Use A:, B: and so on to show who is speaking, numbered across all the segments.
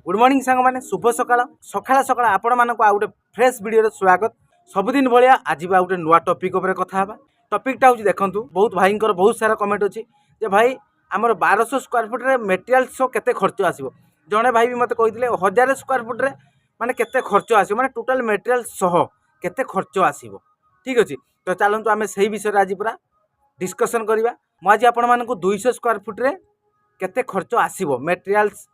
A: Good morning सांग मैंने शुभ सकाळ सकाळ सकाळ आपण मानक आ गोटे फ्रेश वीडियो स्वागत। सबुदिन भाया आज भी आ गोटे नुआ टॉपिक उपर कथा हबा। टॉपिकटा हूँ देखंतु बहुत भाईंकर बहुत सारा कमेंट अच्छी जे भाई आमर 1200 स्क्वायर फुट रे मेटेरियल्स केते खर्च आसीबो। जड़े भाई भी मत कही 1000 स्क्वायर फुट रे माने केते खर्च आसीबो माने टोटल मेटेरियल सह केते खर्च आसीबो। ठीक अच्छे तो चलतु आम से विषय आज पूरा डिस्कसन करवा। मु आज आपण मानक 200 स्क्वायर फुट रे केते खर्च आसीबो मेटेरियल्स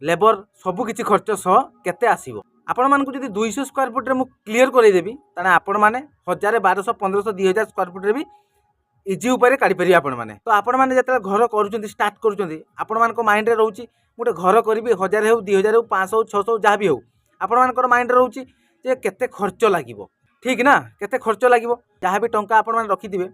A: लेबर सबुकिछि खर्च सह केते आसीबो। आपण मानक जदि 200 स्क्वायर फुट रे मु क्लियर करदेवी ताने आपण माने 1000 1200 1500 2000 स्क्वायर फुट रे भी इजी उपर काढ़ी पारे आपण माने। तो आपण माने जते घर करूछंती स्टार्ट करूछंती आपण मानक माइंड रे रहउची गोटे घर करिवि 1000 हो 2000 हो 500 हो 600 जहाँ भी हो आपण मानकर माइंड रे रहउची जे केते खर्च लागिवो। ठीक ना केते खर्च लागिवो जहाँ भी टंका आपण माने रखिथिबे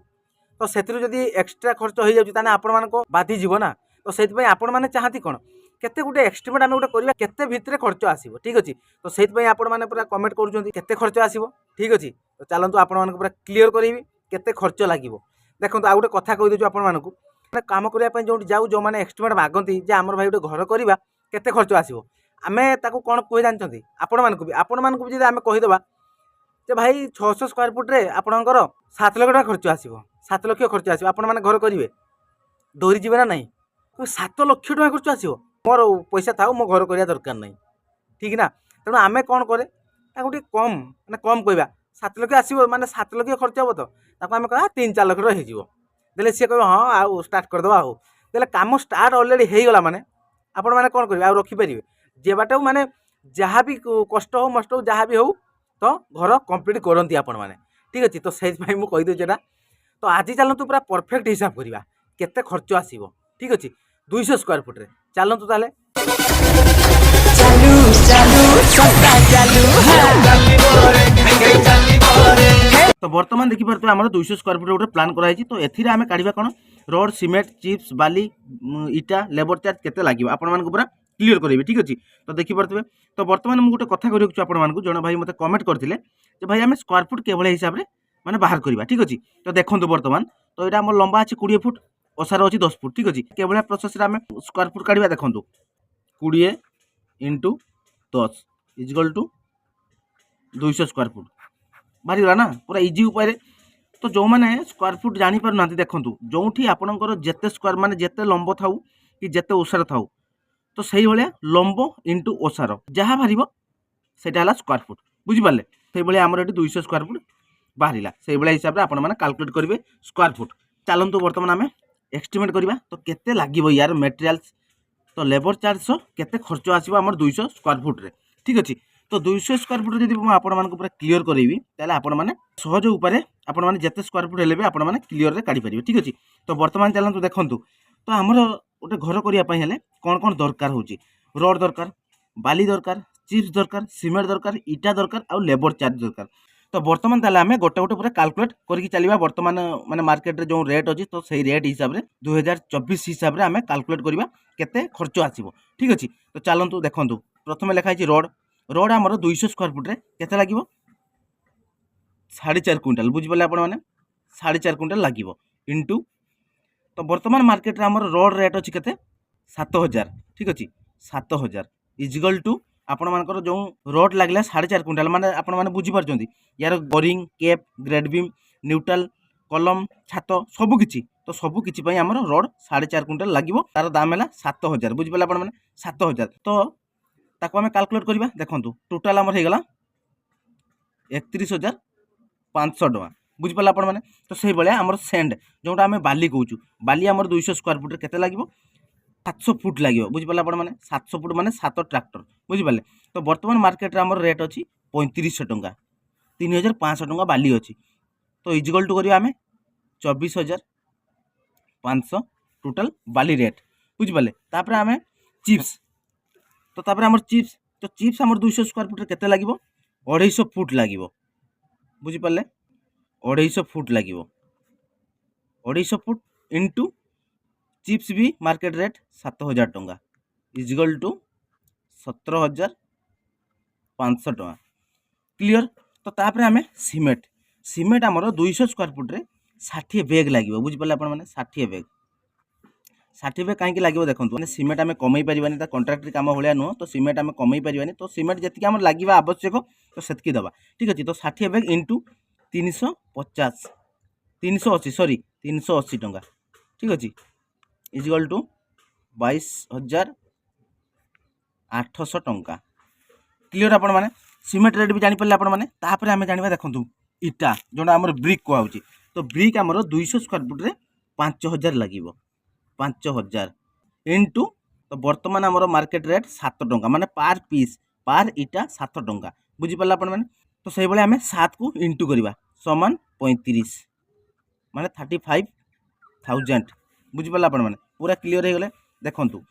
A: तो सेतिरु जदि एक्स्ट्रा खर्च हो जाउची ताने आपण मानक बाधी जीवो ना। तो सेति पई आपण माने चाहती कोन केते गुटे एस्टिमेट आमे गुटे करबा केते भितरे खर्च आसीबो। ठीक अछि तो सेति पई आपण माने पूरा कमेंट करूछंती केते खर्च आसीबो। ठीक अछि तो चलंतु आपण मानक पूरा क्लियर करबी केते खर्च लागिवो। देखंतु आ गुटे कथा कहि देछु आपण मानकु माने काम करिया पई जों जाउ जो माने एस्टिमेट मागंती जे हमर भाई गुटे घर करबा केते खर्च आसीबो आमे ताकू कोन कहि जानचंती आपण मानकु भी जदि आमे कहि देबा जे भाई 600 स्क्वायर फुट रे आपणकर 7 लाख टका खर्च आसीबो 7 लाख खर्च आसीबो आपण माने घर करिवे दौरी जीवे ना नहीं 7 लाख टका खर्च आसीबो मोर पैसा था मो घर करिया दरकार नहीं। ठीक ना तेणु आमे कौन करे गोटे कम माने कम कहवा 7 लाख आसीबो माने 7 लाख खर्च हम तो ताको आमे कहा 3-4 लाख हो जिवो देले सी कह हाँ आ स्टार्ट करदे आउ देले काम स्टार्ट ऑलरेडी हो गला माने आपण माने कौन करेंगे आ रखी पारे जे बाट माने जहाँ भी कष्ट हो मस्ट हो जहाँ भी हो तो घर कंप्लीट करती आपण माने। ठीक अच्छे तो से कही दूसरा तो आज चलतु पूरा परफेक्ट हिसाब करवा केते खर्च आसीबो। ठीक अच्छे 200 स्क्वायर फुट रे चलतु ताले तो बर्तमान देखी पारे आम 200 स्क्वायर फुट गोटे प्लान कराई। तो एथिरे आमे काढ़िबा कोन रोड सीमेंट चिप्स बाली इटा लेबर चार्ज केते लागिबो आपण मानक पूरा क्लियर करेबी। ठीक अच्छे तो देखी पारे तो बर्तमान मुझे गोटे कथा करियो आपण मानक जण भाई मते कमेंट करथिले जे भाई आमे स्क्वायर फुट के भले हिसाब रे माने बाहर करबा। ठीक अच्छे तो देखंतु बर्तमान तो एटा हमर लंबा अछि 20 फुट ओसार अछि 10 फुट। ठीक अच्छे के भले प्रोसेस रे आमे स्क्वायर फुट काढ़िबा देखंतु 20 × 10 इक्वल टू 200 स्क्वायर फुट बाहरी गला ना पूरा इजी उपाय। तो जो मैंने स्क्वायर फुट जानी पार ना देखंतु जोठी आपणकर जेते स्क्वायर माने जेते लंब थाउ कि जेते ओसार थाउ तो सही भाया लंब इंटू ओसार जहाँ बाहर सेटा हला स्क्वायर फुट बुझी पारे से भाया आमर ये 200 स्क्वायर फुट बाहर से भाया हिसाब से आपण मैंने कैलकुलेट करेंगे स्क्वायर फुट। चलतु बर्तमान आम एस्टिमेट करवा तो केते लागिबो यार मेटेरियल्स तो लेबर चार्ज केते खर्च आसीबो आमर 200 स्क्वायर फुट रे। ठीक अच्छे तो 200 स्क्वायर फुट जब मुझे आपण मानक पूरा क्लियर करेबी ताले आपण माने सहज उपारे आपण माने जेते स्क्वायर फुट हेले भी आपण माने क्लियर रे काढी परिबे। ठीक अच्छे तो बर्तमान चलतु देखंतु तो आमर गोटे घर करिया पई हेले कोन कोन दरकार होची रोड दरकार बाली दरकार चिप्स दरकार सीमेंट दरकार इटा दरकार आ लेबर चार्ज दरकार। तो बर्तमान ताले आमे गोटे गोटे पूरा कैलकुलेट करके चलिबा बर्तमान माने मार्केट रे जो रेट अछि तो सही रेट हिसाब रे 2024 हिसाब रे आमे कैलकुलेट करबा केते खर्च आसीबो। ठीक अछि तो चलंतु देखंतु प्रथमे लिखा अछि रोड रोड आमर 200 स्क्वायर फुट रे केते लागिवो 4.5 क्विंटल बुझि पले आपण माने 4.5 क्विंटल लागिवो इनटू तो वर्तमान मार्केट रे आमर रोड रेट अछि केते 7000। ठीक अछि 7000 इक्वल टू आपण मानकर जो रोड लागला 4.5 क्विंटल माने आपण माने बुझि पारछंती यार बोरिंग केप ग्रेड बीम न्यूट्रल कलम छात सबु किछि तो सबु किछि पई आमर रोड 4.5 क्विंटल लागिवो तार दाम हला 7000 बुझि पले आपण माने 7000 तो ताको आमे कैलकुलेट करबा देखंतु टोटल आमर हे गला 31500 टका बुझि पले आपण माने। तो सही बळे आमर सेंड जोटा आमे बाली कहूछु बाली आमर 200 स्क्वायर फुट रे केते लागिवो 700 फुट लगे बुझी पारे आपण मैंने 700 फुट माने 7 ट्रैक्टर बुझी पारे। तो बर्तमान मार्केट रे हमर रेट अछि 3500 टंका 3500 टंका बाली अछि तो इक्वल टू करिया हमें 24500 टोटल बाली रेट बुझी पारे। तापर हमें चिप्स तो तापर हमर चिप्स तो चिप्स हमर 200 स्क्वायर फुट रे केते लागिवो 250 फुट लागिवो बुझी पारे 250 फुट लागिवो 250 फुट इनटू चिप्स भी मार्केट रेट 7000 टंका इक्वल टू 17500 टंका क्लियर। तो तापर हमें सीमेंट सीमेंट आमर 200 स्क्वायर फुट रे 60 बैग लगे बुझी पारे आपण माने 60 बैग ଷାଠିଏ ବେଗ कहीं लगे देखो मैंने सीमेंट आम कमई पारानी कंट्राक्टरी काम भाया नुह तो सीमेंट आम कमई पारानी तो सीमेंट जी आम लगे आवश्यक तो सेतकी दवा ठीक अच्छे तो 60 बेग इंटू 350 380 सॉरी 380 टंका ठीक अच्छे इजिकल टू 22,800 टंका क्लीयर आपण मैंने सीमेंट रेट भी जानीपारे आपण मैंने तापर आम जाना देखूँ इटा जोटा आम ब्रिक कहुच्छी तो ब्रिक आमर 200 स्क्वायर फुट्रे 5,000 लगे 5,000 इंटू तो बर्तमान आमर मार्केट रेट 7 टंका माने पार पीस पार इटा 7 टंका बुझीपारे आपण मैंने तो से आम 7 को इंटू करवा समान 35 माने 35,000 बुझीपारे आपण मैंने पूरा क्लीयर हो गले देखंतु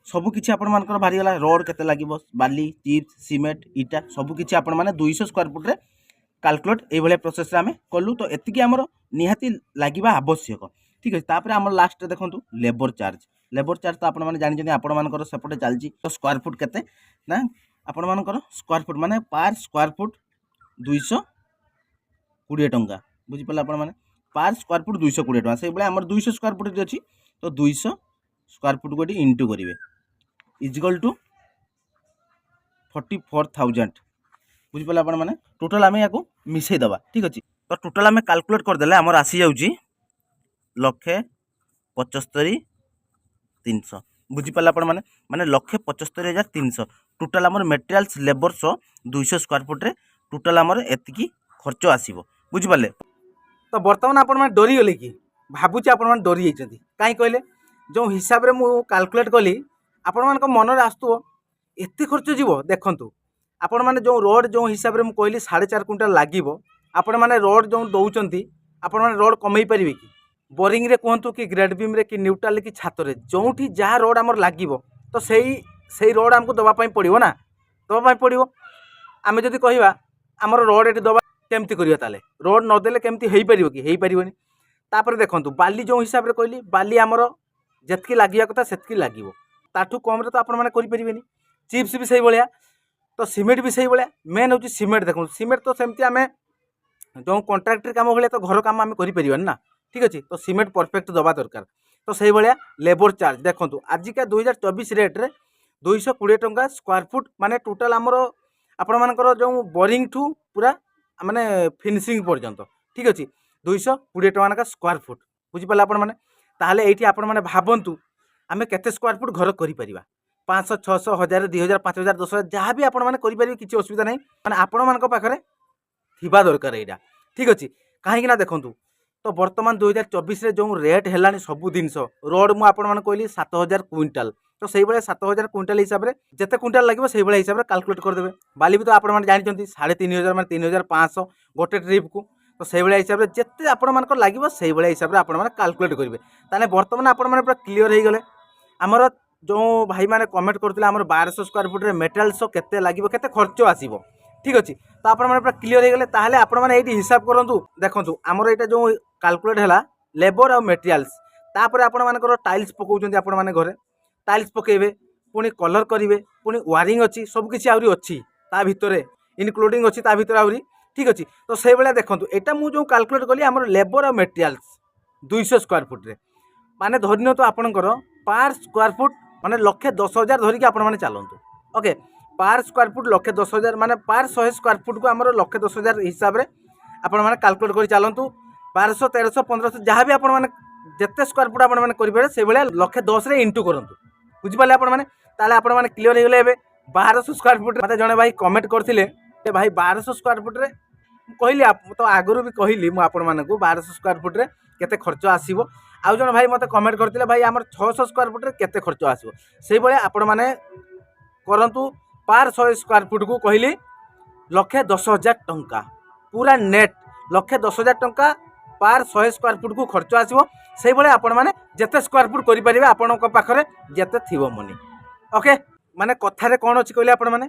A: सबकिछि आपण मानकर बाहरीगला रोड केते लागिबो बाली चिप्स सीमेंट इटा सबकिछि आपण माने 200 स्क्वायर फुट रे कैलकुलेट ए भले प्रोसेस रे आमे कलु तो एतिकी हमर निहाती लागिबा आवश्यक ठीक है तापर हमर लास्ट रे देखंतु लेबर चार्ज तो आपण माने जानि जने आपण मानकर सेपटे चलजी तो स्क्वायर फुट केते ना आपण मानकर स्क्वायर फुट माने पार स्क्वायर फुट 220 टंका बुझी पल्ला आपण माने पार स्क्वायर फुट 220 टंका से बळे हमर 200 स्क्वायर फुट अछि तो 200 स्क्वायर फुट गोटी इंटू करिवे इजिकल टू 44,000 बुझिपारे आपण मैंने टोटाल आम या मिसई दबा ठीक अच्छे तो टोटाल आम कैलकुलेट करदे आमर आसी जाऊँगी 1,75,300 बुझिपारे आपण मैंने माने 1,75,300 टोटाल आमर मेटेरियल्स लेबर सो 200 स्क्वायर फुट्रे टोटाल आमर एतिकी खर्च आसीबो बुझिपारे तो बर्तमान आपण मैंने डरी गले कि भावुचे आपण मैंने डरी जाइछथि काई कहले जो हिसाब रे मु कैलकुलेट कली आपण मान मन में आसुव एत खर्च जीव देखंतु आपण मैंने जो रोड जो हिसाब रे मु कहली 4.5 क्विंटाल लागिवो आपण मैंने रोड जो दौरान आपण मैंने रोड कमई पारे कि बोरिंग रे कहतु कि ग्रेड बीम रे कि न्यूट्राल कि छात रे जोठी जहाँ रोड आमर लागिवो तो सही रोड आमको दवापाई पड़ो ना दवापाई पड़ो आम जदि कहवा आमर रोड ये दबा केमती करिया ताले रोड नदेले केमती हो पारिबो कि हो पारिबोनी तापर देखंतु बाली जो हिसाब रे कहली बाली आमर जेतकी लागिया कथा सेतकी लागिवो ताठू कम रे तो आपण माने करि परिबेनी चिप्स भी सही भलिया तो सीमेंट भी सही भलिया मेन होची सीमेंट देखो सीमेंट तो सेमती आमे जो कॉन्ट्रैक्टर काम भलिया तो घर काम आमे करि परिबेनी ना ठीक अछि तो सीमेंट परफेक्ट दबा दरकार तो सही भलिया लेबर चार्ज देखंतु आजिका 2024 रेट रे 220 टंका स्क्वायर फुट माने टोटल आमर आपण मानकर जो बोरिंग ठू पूरा माने फिनिशिंग पर्यंत ठीक अछि 220 टंका स्क्वायर फुट बुझी पाले आपण माने ताहले एठी आपण माने भाबंतु आमे केते स्क्वायर फुट घर करि परिबा 500 600 1000 2000 5000 10000 जहाँ भी आपण माने करि परिबे किछि असुविधा नहीं माने आपण मानक पाखरे थिबा दरकार एटा ठीक अछि काहे कि ना देखंतु तो वर्तमान 2024 रे जो रेट हेलानी सब जिनस रोड मु आपण माने कहली 7000 क्विंटाल तो सही बेले 7000 क्विंटाल हिसाब रे जेते क्विंटाल लागिबो सही बेले हिसाब रे कैलकुलेट कर देबे बाली भी तो आपण माने जानि चंती 3500 माने 3500 गोटे ट्रिप को तो सही बेले हिसाब रे जेते आपण मानक लागिबो सही बेले हिसाब रे आपण माने कैलकुलेट करिवे ताने वर्तमान आपण माने पूरा क्लियर हे गले हमर जो भाई माने कमेंट करथिले हमर 1200 स्क्वायर फुट रे मेटेरियल्स केते लागिबो केते खर्च आसीबो ठीक अछि तो आपण माने पूरा क्लियर हे गले ताहले आपण माने एठी हिसाब करंतु देखंतु हमर एटा जो कैलकुलेट हैला लेबर और मेटेरियल्स तापर आपण मानकर टाइल्स पकाउचंती आपण माने घरे टाइल्स पकेबे पुणी कलर करेंगे पुणी वायरिंग अच्छी सबकिछि आउरी अच्छी ता भितरे इनक्लूडिंग अच्छी ता भितर आउरी ठीक अच्छी तो से भाया देखो यहाँ मुझे कैलकुलेट कली आम लेबर और मेटेरियल्स 200 स्क्वायर फुट रे माने धरन तो आपणकर पर स्क्वायर फुट माने 1,10,000 धरिकी आपण माने चलतु ओके पर स्क्वायर फुट 1,10,000 माने पर 100 स्क्वायर फुट को आमर 1,10,000 हिसाब से आपण माने कैलकुलेट कर चलतु 1200 1300 1500 जहाँ भी आपण माने जिते स्क्वायर फुट आपण माने करेंगे से भाया 1,10,000 रे इंटू करंतु बुझिपारे आपण माने ताले आपण माने क्लियर हेगले एबे 1200 स्क्वायर फुट मते जने भाई कमेंट करथिले भाई 1200 स्क्वायर फुट रे कहली तो आगुरी भी कहली मु आपण माने को 1200 स्क्वायर फुट रे केते खर्च आसीबो आउ जने भाई मते कमेंट करथिले भाई हमर 600 स्क्वायर फुट रे केते खर्च आसीबो सेही बळे आपण माने करंतु पर 100 स्क्वायर फुट को कहली 1,10,000 टंका पूरा नेट 1,10,000 टंका पर 100 स्क्वायर फुट को खर्च आसीबो से भाई आपण माने जेते स्क्वायर फुट करि परिबे आपणक पाखरे जेते थिबो मनी ओके माने कथारे कोन अछि कहले आपण माने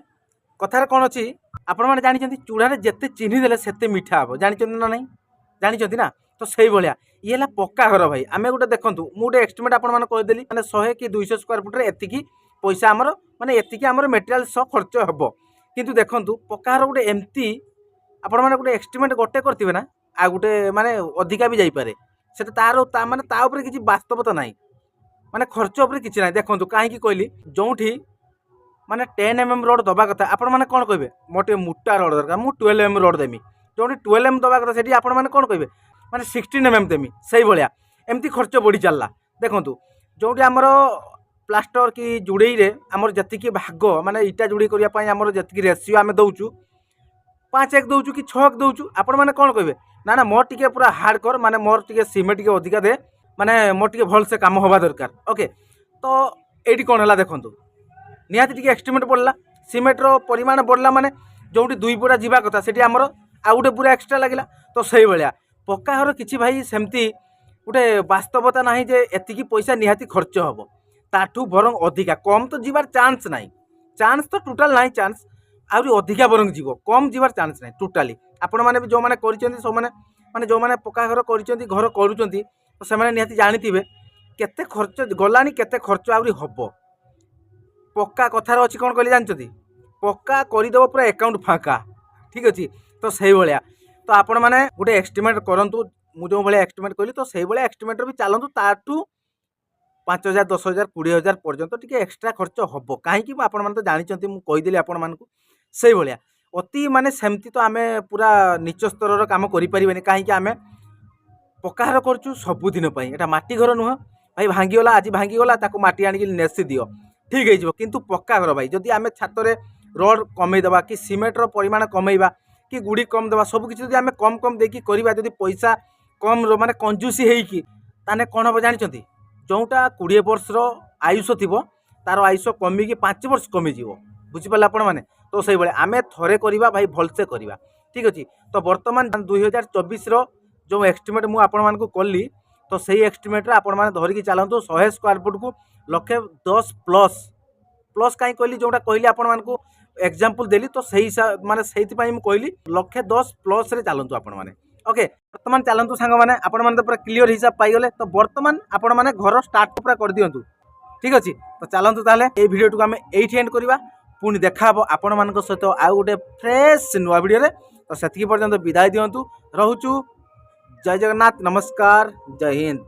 A: कथारे कोन अछि आपण माने जानि चंती चूड़ा रे जेते चिन्ही देले सेते मिठा हबो जानि चंती ना नहीं जानि चंती ना तो सेही भलिया ये हला पक्का घर भाई आमे गुटे देखंतु मु गुटे एस्टिमेट आपण माने कहि देली माने 100 कि 200 स्क्वायर फुट रे एतिकी पैसा हमर माने एतिकी हमर मटेरियल स खर्च हबो किंतु देखंतु पक्का घर गुटे एम्ति आपण माने गुटे एस्टिमेट गोटे करथिबे ना आ गुटे माने अधिका भी जाई पारे सेटा तार ता माने ता ऊपर किछि वास्तवता नाही ମାନେ ଖର୍ଚ୍ଚ ଉପରେ କିଛି ନାହିଁ। ଦେଖନ୍ତୁ କାହିଁକି କହିଲି, ଯେଉଁଠି ମାନେ 10 mm ରୋଡ଼ ଦେବା କଥା ଆପଣମାନେ କ'ଣ କହିବେ, ମୋର ଟିକେ ମୋଟା ରୋଡ଼ ଦରକାର, ମୁଁ 12 mm ରୋଡ଼ ଦେମି। ଯେଉଁଠି 12 mm ଦେବା କଥା ସେଠି ଆପଣମାନେ କ'ଣ କହିବେ, ମାନେ 16 mm ଦେମି। ସେଇଭଳିଆ ଏମିତି ଖର୍ଚ୍ଚ ବଢ଼ି ଚାଲିଲା। ଦେଖନ୍ତୁ ଯେଉଁଠି ଆମର ପ୍ଲାଷ୍ଟର କି ଯୋଡ଼େଇରେ ଆମର ଯେତିକି ଭାଗ, ମାନେ ଇଟା ଯୋଡ଼େଇ କରିବା ପାଇଁ ଆମର ଯେତିକି ରେସିଓ ଆମେ ଦେଉଛୁ, 5:1 ଦେଉଛୁ କି 6:1 ଦେଉଛୁ, ଆପଣମାନେ କ'ଣ କହିବେ, ନା ନା ମୋର ଟିକେ ପୁରା ହାର୍ଡ଼ କର, ମାନେ ମୋର ଟିକେ ସିମେଣ୍ଟ ଟିକେ ଅଧିକା ଦେ, ମାନେ ମୋର ଟିକେ ଭଲସେ କାମ ହେବା ଦରକାର। ଓକେ, ତ ଏଇଠି କ'ଣ ହେଲା ଦେଖନ୍ତୁ, ନିହାତି ଟିକେ ଏକ୍ସଟ୍ରିମେଟ୍ ବଢ଼ିଲା, ସିମେଣ୍ଟର ପରିମାଣ ବଢ଼ିଲା, ମାନେ ଯେଉଁଠି 2 ପୁରା ଯିବା କଥା ସେଠି ଆମର ଆଉ ଗୋଟେ ପୁରା ଏକ୍ସଟ୍ରା ଲାଗିଲା। ତ ସେଇଭଳିଆ ପକ୍କା ଘର କିଛି ଭାଇ ସେମିତି ଗୋଟେ ବାସ୍ତବତା ନାହିଁ ଯେ ଏତିକି ପଇସା ନିହାତି ଖର୍ଚ୍ଚ ହେବ, ତାଠୁ ବରଂ ଅଧିକା। କମ୍ ତ ଯିବାର ଚାନ୍ସ ନାହିଁ, ଚାନ୍ସ ତ ଟୋଟାଲ୍ ନାହିଁ, ଚାନ୍ସ ଆହୁରି ଅଧିକା ବରଂ ଯିବ, କମ୍ ଯିବାର ଚାନ୍ସ ନାହିଁ ଟୋଟାଲି। ଆପଣମାନେ ବି ଯେଉଁମାନେ କରିଛନ୍ତି ସବୁମାନେ, ମାନେ ଯେଉଁମାନେ ପକ୍କା ଘର କରିଛନ୍ତି, ଘର କରୁଛନ୍ତି, ତ ସେମାନେ ନିହାତି ଜାଣିଥିବେ କେତେ ଖର୍ଚ୍ଚ ଗଲାଣି, କେତେ ଖର୍ଚ୍ଚ ଆହୁରି ହେବ। ପକ୍କା କଥାର ଅଛି କ'ଣ କହିଲେ ଜାଣିଛନ୍ତି, ପକ୍କା କରିଦେବ ପୁରା ଆକାଉଣ୍ଟ ଫାଙ୍କା। ଠିକ୍ ଅଛି, ତ ସେଇଭଳିଆ ତ ଆପଣମାନେ ଗୋଟେ ଏଷ୍ଟିମେଟ୍ କରନ୍ତୁ। ମୁଁ ଯେଉଁଭଳିଆ ଏଷ୍ଟିମେଟ୍ କହିଲି, ତ ସେଇଭଳିଆ ଏଷ୍ଟିମେଟ୍ର ବି ଚାଲନ୍ତୁ। ତାଠୁ 5,000, 10,000, 20,000 ପର୍ଯ୍ୟନ୍ତ ଟିକେ ଏକ୍ସଟ୍ରା ଖର୍ଚ୍ଚ ହେବ। କାହିଁକି, ଆପଣମାନେ ତ ଜାଣିଛନ୍ତି, ମୁଁ କହିଦେଲି ଆପଣମାନଙ୍କୁ। ସେଇଭଳିଆ ଅତି ମାନେ ସେମିତି ତ ଆମେ ପୁରା ନିଚ ସ୍ତରର କାମ କରିପାରିବାନି। କାହିଁକି, ଆମେ ପକ୍କା ଘର କରୁଛୁ ସବୁଦିନ ପାଇଁ, ଏଇଟା ମାଟି ଘର ନୁହଁ ଭାଇ। ଭାଙ୍ଗିଗଲା, ଆଜି ଭାଙ୍ଗିଗଲା, ତାକୁ ମାଟି ଆଣିକି ନେସି ଦିଅ, ଠିକ୍ ହେଇଯିବ। କିନ୍ତୁ ପକ୍କା ଘର ଭାଇ, ଯଦି ଆମେ ଛାତରେ ରଡ଼ କମେଇଦେବା, କି ସିମେଣ୍ଟର ପରିମାଣ କମେଇବା, କି ଗୁଡ଼ି କମ୍ ଦେବା, ସବୁକିଛି ଯଦି ଆମେ କମ୍ କମ୍ ଦେଇକି କରିବା, ଯଦି ପଇସା କମ୍ ମାନେ କଞ୍ଜୁସି ହେଇକି, ତାହେଲେ କ'ଣ ହେବ ଜାଣିଛନ୍ତି, ଯେଉଁଟା 20 ବର୍ଷର ଆୟୁଷ ଥିବ, ତାର ଆୟୁଷ କମିକି 5 ବର୍ଷ କମିଯିବ। ବୁଝିପାରିଲେ ଆପଣମାନେ। ତ ସେଇଭଳିଆ ଆମେ ଥରେ କରିବା ଭାଇ, ଭଲସେ କରିବା। ଠିକ୍ ଅଛି, ତ ବର୍ତ୍ତମାନ 2024ର ଯେଉଁ ଏଷ୍ଟିମେଟ୍ ମୁଁ ଆପଣମାନଙ୍କୁ କଲି, ତ ସେଇ ଏଷ୍ଟିମେଟ୍ରେ ଆପଣମାନେ ଧରିକି ଚାଲନ୍ତୁ। 100 ସ୍କୋୟାର ଫୁଟକୁ 1,10,000 ପ୍ଲସ୍ କାହିଁ କହିଲି, ଯେଉଁଟା କହିଲି ଆପଣମାନଙ୍କୁ ଏକ୍ଜାମ୍ପଲ୍ ଦେଲି, ତ ସେଇ ମାନେ ସେଇଥିପାଇଁ ମୁଁ କହିଲି 1,10,000+ରେ ଚାଲନ୍ତୁ ଆପଣମାନେ। ଓକେ, ବର୍ତ୍ତମାନ ଚାଲନ୍ତୁ ସାଙ୍ଗମାନେ, ଆପଣମାନେ ତ ପୁରା କ୍ଲିଅର ହିସାବ ପାଇଗଲେ। ତ ବର୍ତ୍ତମାନ ଆପଣମାନେ ଘର ଷ୍ଟାର୍ଟ ପୁରା କରିଦିଅନ୍ତୁ। ଠିକ୍ ଅଛି, ତ ଚାଲନ୍ତୁ ତାହେଲେ ଏଇ ଭିଡ଼ିଓଟିକୁ ଆମେ ଏଇଠି ଏଣ୍ଡ କରିବା। ପୁଣି ଦେଖା ହେବ ଆପଣମାନଙ୍କ ସହିତ ଆଉ ଗୋଟେ ଫ୍ରେଶ୍ ନୂଆ ଭିଡ଼ିଓରେ। ତ ସେତିକି ପର୍ଯ୍ୟନ୍ତ ବିଦାୟ ଦିଅନ୍ତୁ, ରହୁଛୁ। ଜୟ ଜଗନ୍ନାଥ, ନମସ୍କାର, ଜୟ ହିନ୍ଦ।